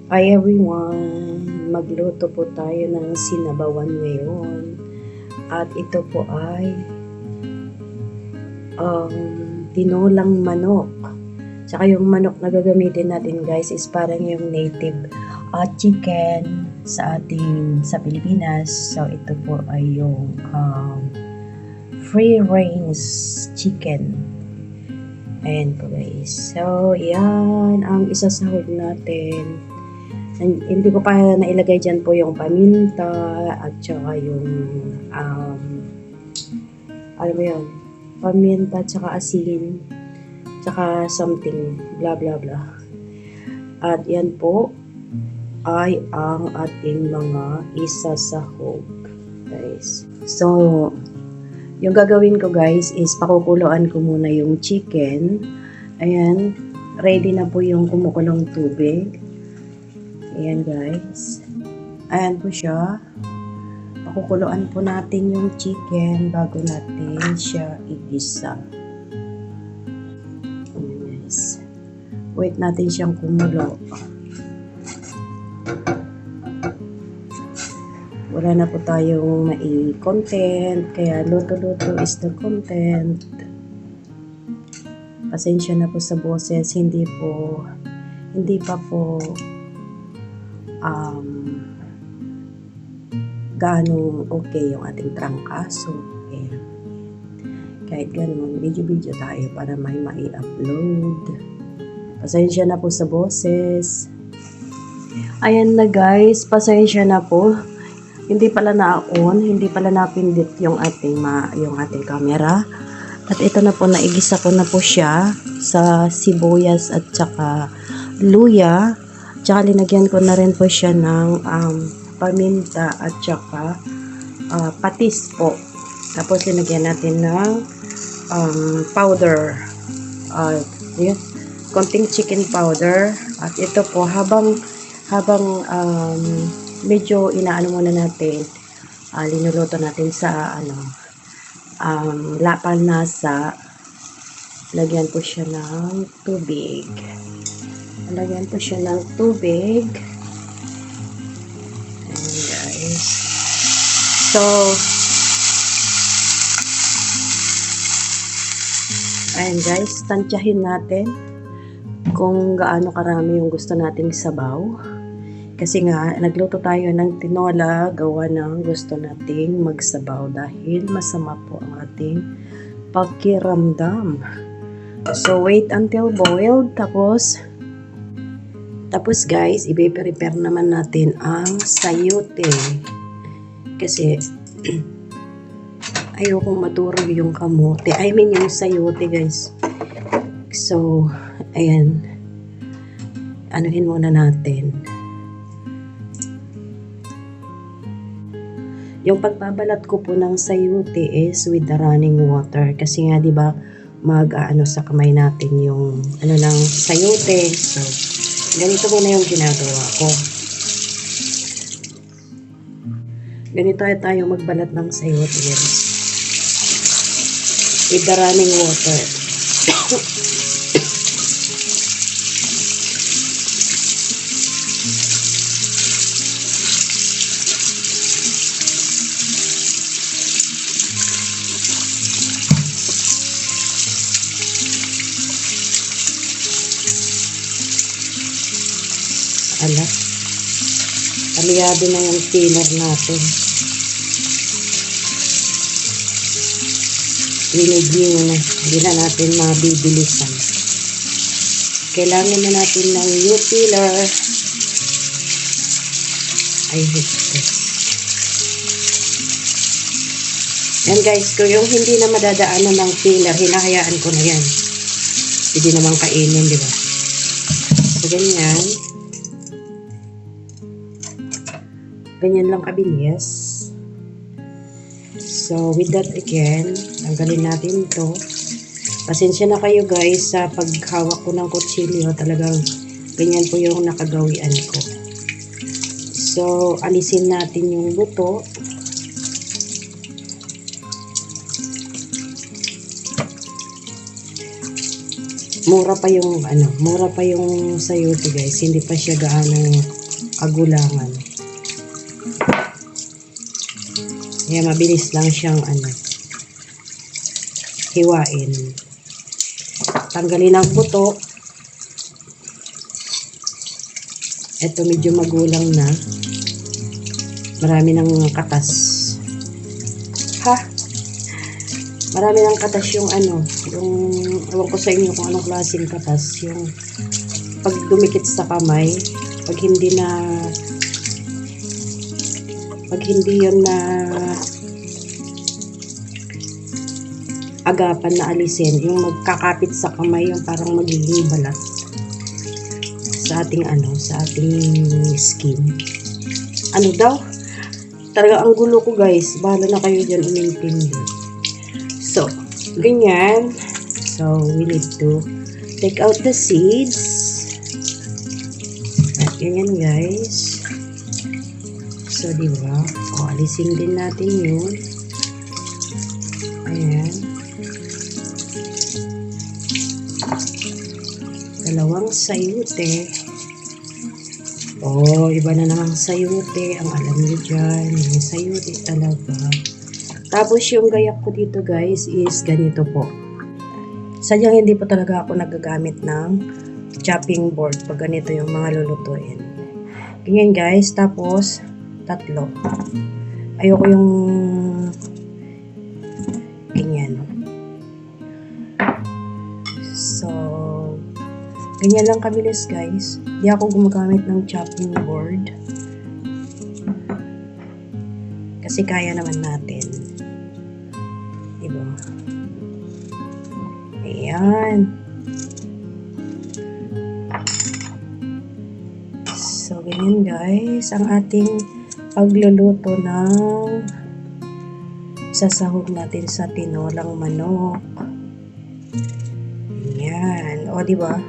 Hi everyone! Magluto po tayo ng sinabawan ngayon. At ito po ay tinolang manok. Tsaka yung manok na gagamitin natin guys is parang yung native chicken sa Pilipinas. So ito po ay yung free range chicken. Ayan po guys. So yan ang isasahog natin. Hindi ko pa nailagay dyan po yung paminta at saka yung ano ba yun, paminta tsaka asin tsaka something blah blah blah. At yan po ay ang ating mga isasahog guys. So yung gagawin ko guys is pakukuluan ko muna yung chicken. Ayan, ready na po yung kumukulong tubig. Ayan guys. Ayan po siya. Pakukuluan po natin yung chicken bago natin siya igisa. Ayan guys. Wait natin siyang kumulo. Wala na po tayong mai-content. Kaya luto-luto is the content. Pasensya na po sa boses. Hindi pa po gaano okay yung ating trangkaso. Ayan. Kahit ganun, video tayo para may mai-upload. Pasensya na po sa boses. Ayan na guys, pasensya na po. Hindi pala na-on, hindi pala napindit yung ating camera. At ito na po, naigisa ko na po siya sa sibuyas at saka luya. Tsaka linagyan ko na rin po siya ng paminta at tsaka patis po. Tapos linagyan natin ng powder. Konting chicken powder. At ito po, habang medyo inaano muna natin, linuluto natin sa panlasa, lagyan po siya ng tubig. Lagyan po siya ng tubig. Ayan guys. So, ayan guys, tansyahin natin kung gaano karami yung gusto nating sabaw. Kasi nga, nagluto tayo ng tinola, gawa ng gusto nating magsabaw dahil masama po ang ating pakiramdam. So, wait until boiled. Tapos guys, i-prepare naman natin ang sayote. Kasi ayokong maturog yung kamote. I mean yung sayote guys. So, ayan. Anuhin muna natin. Yung pagbabalat ko po ng sayote is with the running water. Kasi nga 'di ba mag-aano sa kamay natin yung ng sayote. So, ganito muna yung ginagawa ko. Ganito tayo magbalat ng sayote guys. With the running water. Ala, kamiyado na yung thinner natin. Linigyo na. Hindi na natin mabibilisan. Kailangan na natin ng new peeler. I hate this. Yan guys, kung yung hindi na madadaanan ng peeler, hinahayaan ko na yan. Hindi naman kainin, di ba? So, ganyan. Ganyan lang kabilis. So, with that again, tanggalin natin to. Pasensya na kayo guys sa paghawak ko ng kutsilyo. Talagang ganyan po yung nakagawian ko. So, alisin natin yung buto. mura pa yung sayote guys, hindi pa siya gaano agulangan. Kaya mabilis lang siyang hiwain. Tanggalin ang buto. Ito medyo magulang na. Marami ng katas. Marami ng katas yung ewan ko sa inyo kung anong klaseng katas. Yung pag dumikit sa kamay, pag hindi yun na agapan na alisin, yung magkakapit sa kamay, yung parang magiging balat sa ating skin. Ano daw? Talaga ang gulo ko, guys. Bahala na kayo dyan umintindi. So, ganyan. So, we need to take out the seeds. At ganyan, guys. So, diba? O, alisin din natin yun. Ayan. Dalawang sayute. Oh, iba na namang sayute. Ang alam niyo dyan, yung sayute talaga. Tapos yung gayak ko dito, guys, is ganito po. Sadyang hindi po talaga ako nagagamit ng chopping board pag ganito yung mga lulutuin. Ganyan, guys. Tapos, 3. Ayoko yung ganyan. So, ganyan lang kabilis, guys. Hindi ako gumagamit ng chopping board. Kasi kaya naman natin. Diba? Ayan. So, ganyan, guys. Ang ating pagluluto ng sasahog natin sa tinolang manok. Ayan. O, diba?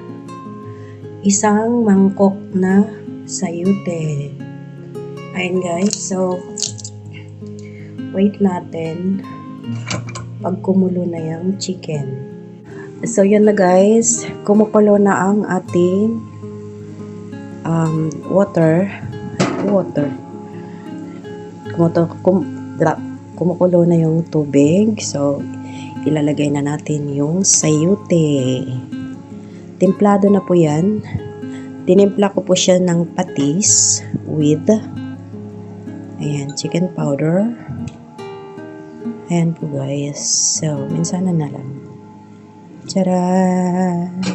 Isang mangkok na sayute. Ayan, guys. So, wait natin pag kumulo na yung chicken. So, yan na, guys. Kumukulo na ang ating water. Kumukulo na yung tubig. So, ilalagay na natin yung sayute. Templado na po yan. Tinimpla ko po siya ng patis with chicken powder. Ayan po, guys. So, minsan na lang. Tcharan!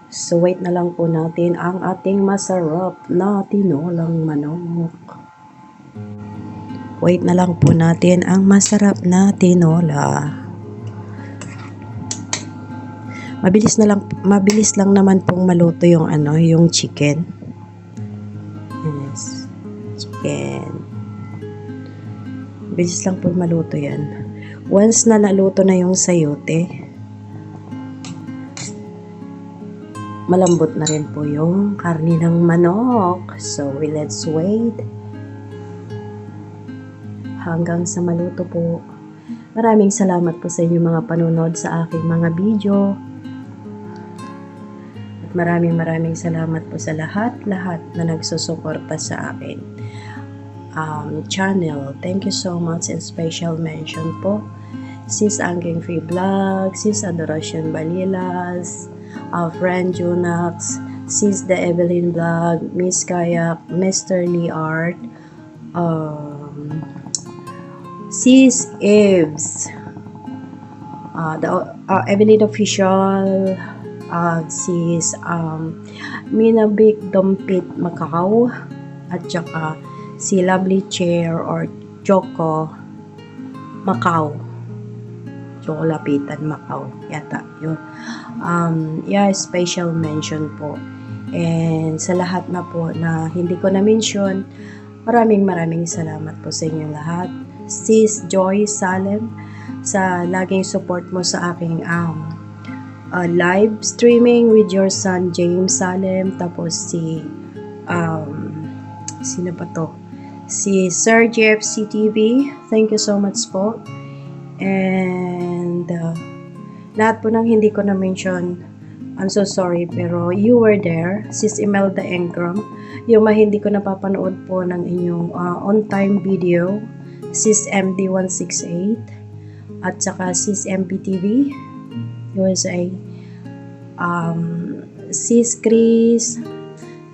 So, wait na lang po natin ang ating masarap na tinolang manok. Wait na lang po natin ang masarap na tinola. Mabilis lang naman pong maluto yung yung chicken. Yes. Chicken. Mabilis lang pong maluto yan. Once na naluto na yung sayote, malambot na rin po yung karne ng manok. So, let's wait hanggang sa maluto po. Maraming salamat po sa inyo mga panunod sa aking mga video. At maraming salamat po sa lahat na nagsusuporta sa akin channel. Thank you so much, and special mention po Sis Angking Free Vlog, Sis Adoration Balilas, Friend Junax, Sis The Evelyn Vlog, Miss Kayak, Mr. Lee Art, Sis Eves, the Evelyn Official, Sis Minabik Dompit Macau, at saka si Lovely Chair or Choco Macau, Choco Lapitan Macau yata yun. Special mention po. And sa lahat na po na hindi ko na-mention, maraming salamat po sa inyo lahat. Sis Joy Salem, sa laging support mo sa aking live streaming with your son James Salem. Tapos sino pa to? Si Sir GFC TV. Thank you so much po. And lahat po ng hindi ko na-mention, I'm so sorry, pero you were there, Sis Imelda Engram. Yung hindi ko napapanood po ng inyong on-time video, Sis MD168, at saka Sis MPTV, USA, Sis Chris,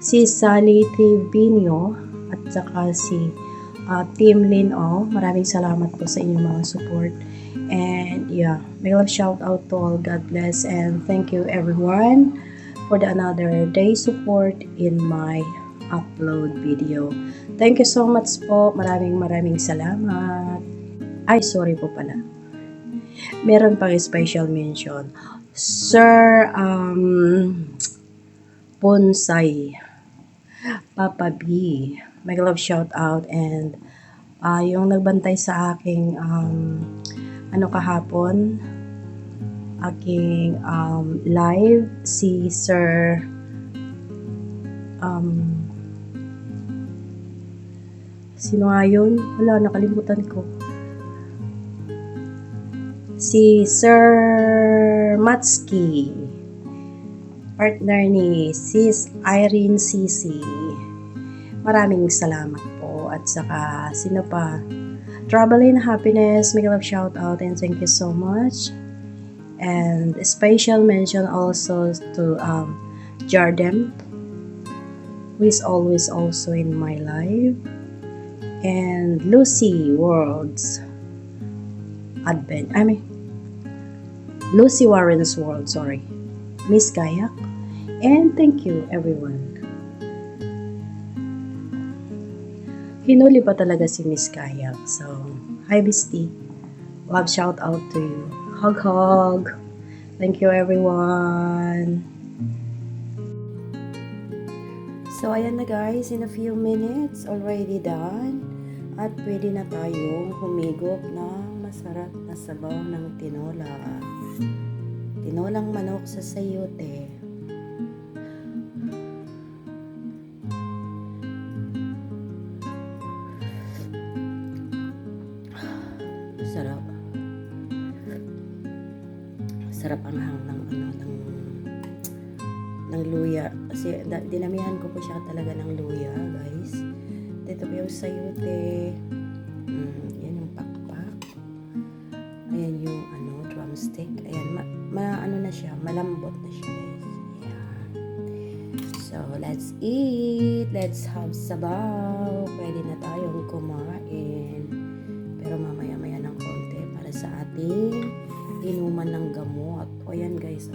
Sis Sally Tribino, at saka si Team Lin O. Maraming salamat po sa inyong mga support. And yeah, may love shout out to all. God bless and thank you everyone for the another day support in my upload video. Thank you so much po. Maraming salamat. Ay, sorry po pala. Meron pang special mention. Sir Bonsai, Papa B, may love shout out, and yung nagbantay sa aking kahapon, aking live, si Sir sino nga yun? Wala, nakalimutan ko. Si Sir Matski, partner ni Sis Irene CC. Maraming salamat po. At saka, sino pa? Trouble in Happiness, make love shout out and thank you so much. And a special mention also to Jardem, who is always also in my life. And Lucy World's Advent. Lucy Warren's World, sorry. Miss Kayak. And thank you everyone. Hinuli pa talaga si Miss Kayak. So, hi Bisty. Love shout out to you. Hug. Thank you everyone. So, ayan na guys. In a few minutes, already done. At pwede na tayong humigop ng masarap na sabaw ng tinola. Tinolang manok sa sayote. Sarap ang hang ng luya. Kasi dinamihan ko po siya talaga ng luya, guys. Dito po yung sayote. Yan yung pakpak. Ayan yung drumstick. Ayan, na siya, malambot na siya, guys. Ayan. So, let's eat. Let's have sabaw. Pwede na tayong kumain. Pero mamaya-maya ng konti para sa ating inuman ng gamot. O yan guys,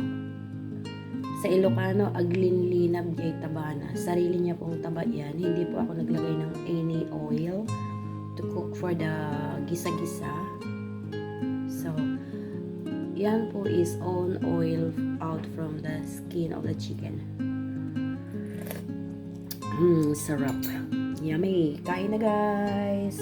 sa Ilocano, aglinlinab jay tabana. Sarili niya pong taba yan. Hindi po ako naglagay ng any oil to cook for the gisa-gisa. So, yan po is all oil out from the skin of the chicken. Sarap. Yummy. Kain na guys.